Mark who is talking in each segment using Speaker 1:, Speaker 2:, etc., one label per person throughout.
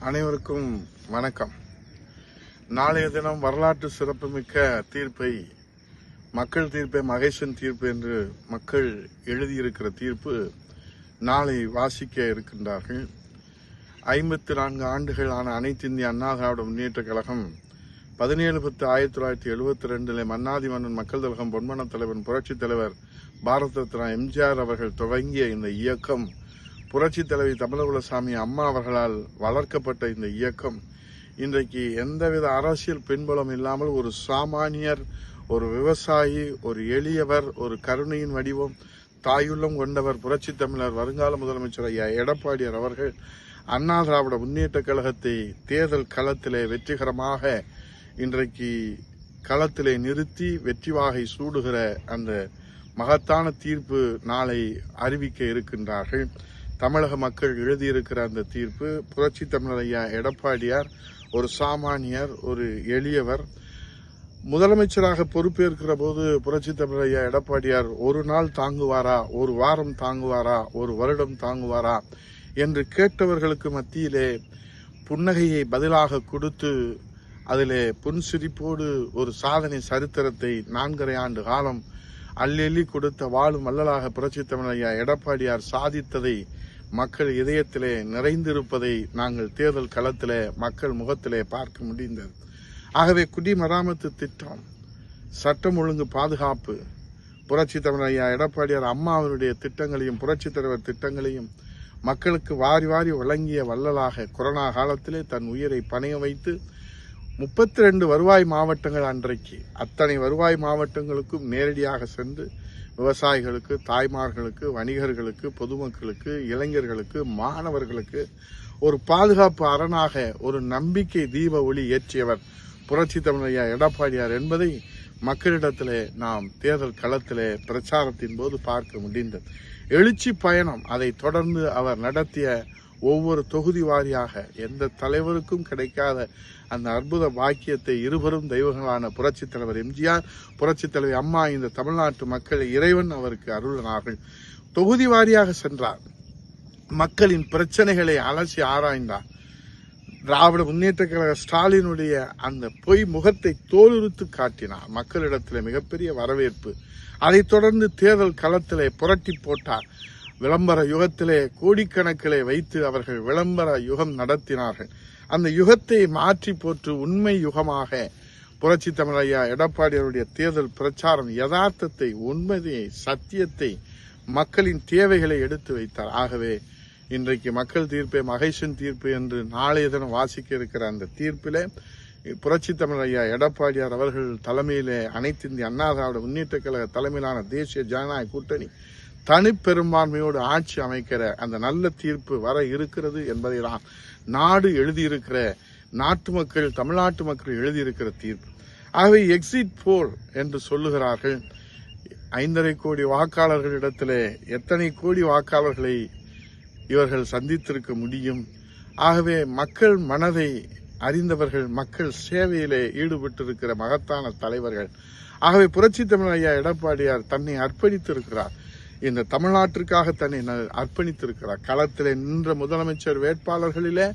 Speaker 1: அனைவருக்கும் வணக்கம். நாளைய தினம் வரலாற்று சிறப்புமிக்க தீர்ப்பை, மக்கள் தீர்ப்பை மகேசன் தீர்ப்பு என்று மக்கள் எழுதியிருக்கிற தீர்ப்பு நாளை வாசிக்க இருக்கின்றார்கள். 54 ஆண்டுகள் ஆன அனைத்து இந்திய அண்ணா திராவிட முன்னேற்ற கழகம் 17/10/1972 மன்னாதி மன்னன் மக்கள் திலகம் பொன்மன தலைவன் புரட்சித் தலைவர் பாரத ரத்னா எம்ஜிஆர் அவர்கள் தொடங்கிய இந்த இயக்கம், புரட்சி தலைவி தமிழகுலசாமி அம்மா அவர்களால் வளர்க்கப்பட்ட இந்த இயக்கம் இன்றைக்கு எந்தவித அரசியல் பின்புலம் இல்லாமல் ஒரு சாமானியர், ஒரு விவசாயி, ஒரு எளியவர், ஒரு கருணையின் வடிவம், தாயுள்ளம் கொண்டவர் புரட்சி தமிழர் வருங்கால முதலமைச்சர் ஐயா எடப்பாடியார் அவர்கள் அண்ணா திராவிட முன்னேற்ற கழகத்தை தேர்தல் களத்திலே வெற்றிகரமாக இன்றைக்கு களத்திலே நிறுத்தி வெற்றி வாகை சூடுகிற அந்த மகத்தான தீர்ப்பு நாளை அறிவிக்க இருக்கின்றார்கள். தமிழக மக்கள் எழுதியிருக்கிற அந்த தீர்ப்பு, புரட்சி தமிழர் ஐயா எடப்பாடியார் ஒரு சாமானியர், ஒரு எளியவர். முதலமைச்சராக பொறுப்பேற்கிற போது புரட்சி தமிழர் ஐயா எடப்பாடியார் ஒரு நாள் தாங்குவாரா, ஒரு வாரம் தாங்குவாரா, ஒரு வருடம் தாங்குவாரா என்று கேட்டவர்களுக்கு மத்தியிலே புன்னகையை பதிலாக கொடுத்து அதிலே புன்சிரிப்போடு ஒரு சாதனை சரித்திரத்தை 4.5 ஆண்டு காலம் அள்ளி கொடுத்த வாழும் வள்ளலாக புரட்சி தமிழர் ஐயா எடப்பாடியார் சாதித்ததை மக்கள் இதயத்திலே நிறைந்திருப்பதை நாங்கள் தேர்தல் களத்திலே மக்கள் முகத்திலே பார்க்க முடிந்தது. ஆகவே குடிமராமத்து திட்டம், சட்டம் ஒழுங்கு பாதுகாப்பு, புரட்சி தமிழர் ஐயா எடப்பாடியார் அம்மாவினுடைய திட்டங்களையும் புரட்சி தலைவர் திட்டங்களையும் மக்களுக்கு வாரி வாரி வழங்கிய வள்ளலாக கொரோனா காலத்திலே தன் உயிரை பணைய வைத்து 32 வருவாய் மாவட்டங்கள் அன்றைக்கு அத்தனை வருவாய் மாவட்டங்களுக்கும் நேரடியாக சென்று விவசாயிகளுக்கு, தாய்மார்களுக்கு, வணிகர்களுக்கு, பொதுமக்களுக்கு, இளைஞர்களுக்கு, மாணவர்களுக்கு ஒரு பாதுகாப்பு அரணாக ஒரு நம்பிக்கை தீப ஒளி ஏற்றியவர் புரட்சி தமிழர் ஐயா எடப்பாடியார் என்பதை மக்களிடத்திலே நாம் தேர்தல் களத்திலே பிரச்சாரத்தின் போது பார்க்க முடிந்தது. எழுச்சி பயணம், அதை தொடர்ந்து அவர் நடத்திய ஒவ்வொரு தொகுதி வாரியாக எந்த தலைவருக்கும் கிடைக்காத அந்த அற்புத பாக்கியத்தை இருவரும் தெய்வங்களான புரட்சி தலைவர் எம்ஜிஆர், புரட்சி தலைவி அம்மா இந்த தமிழ்நாட்டு மக்களை இறைவன் அவருக்கு அருளினார்கள். தொகுதி வாரியாக சென்றார், மக்களின் பிரச்சனைகளை அலசி ஆராய்ந்தார். திராவிட முன்னேற்ற கழக ஸ்டாலினுடைய அந்த பொய் முகத்தை தோலுரித்து காட்டினார். மக்களிடத்திலே மிகப்பெரிய வரவேற்பு. அதைத் தொடர்ந்து தேர்தல் களத்திலே புரட்டி போட்டார். விளம்பர யுகத்திலே கோடிக்கணக்கிலே வைத்து அவர்கள் விளம்பர யுகம் நடத்தினார்கள். அந்த யுகத்தை மாற்றி போற்று உண்மை யுகமாக புரட்சி தமிழர் ஐயா எடப்பாடியாருடைய தேர்தல் பிரச்சாரம் யதார்த்தத்தை, உண்மையை, சத்தியத்தை, மக்களின் தேவைகளை எடுத்து வைத்தார். ஆகவே இன்றைக்கு மக்கள் தீர்ப்பை மகேசன் தீர்ப்பு என்று நாளைய தினம் வாசிக்க இருக்கிற அந்த தீர்ப்பிலே புரட்சி தமிழர் ஐயா எடப்பாடியார் அவர்கள் தலைமையிலே அனைத்து இந்திய அண்ணா திராவிட முன்னேற்ற கழக தலைமையிலான தேசிய ஜனநாயக கூட்டணி தனிப்பெரும்பான்மையோடு ஆட்சி அமைக்கிற அந்த நல்ல தீர்ப்பு வர இருக்கிறது என்பதை தான் நாடு எழுதியிருக்கிற, நாட்டு மக்கள், தமிழ்நாட்டு மக்கள் எழுதியிருக்கிற தீர்ப்பு. ஆகவே எக்ஸிட் போல் என்று சொல்லுகிறார்கள். 5.5 கோடி வாக்காளர்களிடத்திலே எத்தனை கோடி வாக்காளர்களை இவர்கள் சந்தித்திருக்க முடியும்? ஆகவே மக்கள் மனதை அறிந்தவர்கள், மக்கள் சேவையிலே ஈடுபட்டிருக்கிற மகத்தான தலைவர்கள். ஆகவே புரட்சி தமிழர் ஐயா எடப்பாடியார் தன்னை அர்ப்பணித்திருக்கிறார். இந்த தமிழ்நாட்டிற்காக தன்னை அர்ப்பணித்திருக்கிறார். களத்திலே நின்ற முதலமைச்சர் வேட்பாளர்களிலே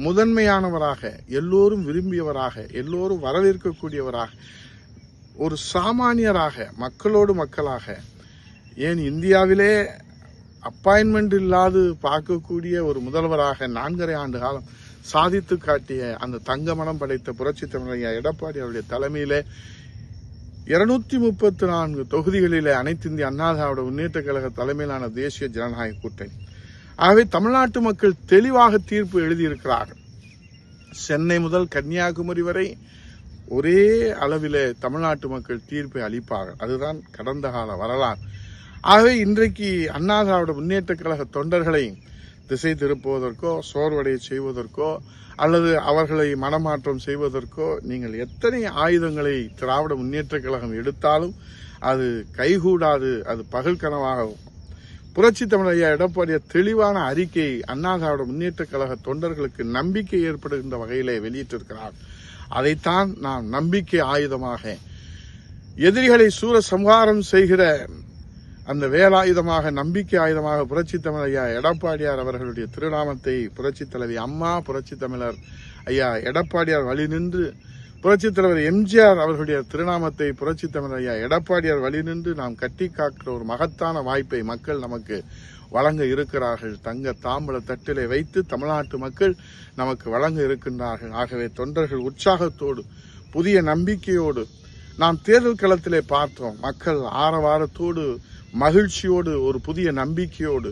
Speaker 1: முதன்மையானவராக, எல்லோரும் விரும்பியவராக, எல்லோரும் வரவேற்கக்கூடியவராக, ஒரு சாமானியராக, மக்களோடு மக்களாக, ஏன் இந்தியாவிலே அப்பாயின்மெண்ட் இல்லாது பார்க்கக்கூடிய ஒரு முதல்வராக 4.5 ஆண்டு காலம் சாதித்து காட்டிய அந்த தங்க மனம் படைத்த புரட்சி தமிழர் ஐயா எடப்பாடி அவருடைய தலைமையிலே 234 தொகுதிகளிலே அனைத்து இந்திய அண்ணா திராவிட முன்னேற்ற கழக தலைமையிலான தேசிய ஜனநாயக கூட்டணி. ஆகவே தமிழ்நாட்டு மக்கள் தெளிவாக தீர்ப்பு எழுதியிருக்கிறார்கள். சென்னை முதல் கன்னியாகுமரி வரை ஒரே அளவிலே தமிழ்நாட்டு மக்கள் தீர்ப்பை அளிப்பார்கள். அதுதான் கடந்த கால வரலாறு. ஆகவே இன்றைக்கு அண்ணா திராவிட முன்னேற்ற கழக தொண்டர்களை திசை திருப்புவதற்கோ, சோர்வடைய செய்வதற்கோ, அல்லது அவர்களை மனமாற்றம் செய்வதற்கோ நீங்கள் எத்தனை ஆயுதங்களை திராவிட முன்னேற்ற கழகம் எடுத்தாலும் அது கைகூடாது, அது பகல் கனவாகும். புரட்சி தமிழர் ஐயா எடப்பாடியார் தெளிவான அறிக்கை அண்ணா திராவிட முன்னேற்ற கழக தொண்டர்களுக்கு நம்பிக்கை ஏற்படுகின்ற வகையிலே வெளியிட்டிருக்கிறார். அதைத்தான் நாம் நம்பிக்கை ஆயுதமாக, எதிரிகளை சூர சம்ஹாரம் செய்கிற அந்த வேலாயுதமாக, நம்பிக்கை ஆயுதமாக புரட்சி தமிழ் ஐயா எடப்பாடியார் அவர்களுடைய திருநாமத்தை புரட்சி தலைவி அம்மா, புரட்சி தமிழர் ஐயா எடப்பாடியார் வழி நின்று, புரட்சி தலைவர் எம்ஜிஆர் அவர்களுடைய திருநாமத்தை புரட்சி தமிழர் ஐயா எடப்பாடியார் வழி நின்று நாம் கட்டி காக்கிற ஒரு மகத்தான வாய்ப்பை மக்கள் நமக்கு வழங்க இருக்கிறார்கள். தங்க தாம்பல தட்டிலே வைத்து தமிழ்நாட்டு மக்கள் நமக்கு வழங்க இருக்கின்றார்கள். ஆகவே தொண்டர்கள் உற்சாகத்தோடு, புதிய நம்பிக்கையோடு, நாம் தேர்தல் களத்திலே பார்த்தோம், மக்கள் ஆரவாரத்தோடு, மகிழ்ச்சியோடு, ஒரு புதிய நம்பிக்கையோடு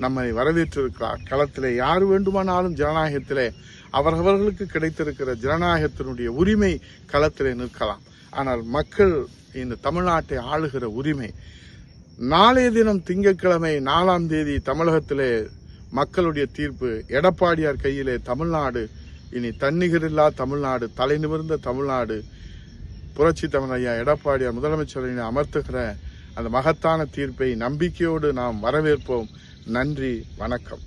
Speaker 1: நம்மை வரவேற்றிருக்கிறார். களத்திலே யார் வேண்டுமானாலும் ஜனநாயகத்திலே அவர்களுக்கு கிடைத்திருக்கிற ஜனநாயகத்தினுடைய உரிமை களத்திலே நிற்கலாம். ஆனால் மக்கள் இந்த தமிழ்நாட்டை ஆளுகிற உரிமை, நாளைய தினம் திங்கட்கிழமை 4ஆம் தேதி தமிழகத்திலே மக்களுடைய தீர்ப்பு, எடப்பாடியார் கையிலே தமிழ்நாடு இனி தன்னிகரில்லா தமிழ்நாடு, தலை நிமிர்ந்த தமிழ்நாடு, புரட்சி தமிழ் ஐயா எடப்பாடியார் முதலமைச்சரின் அமர்த்துகிற அந்த மகத்தான தீர்ப்பை நம்பிக்கையோடு நாம் வரவேற்போம். நன்றி, வணக்கம்.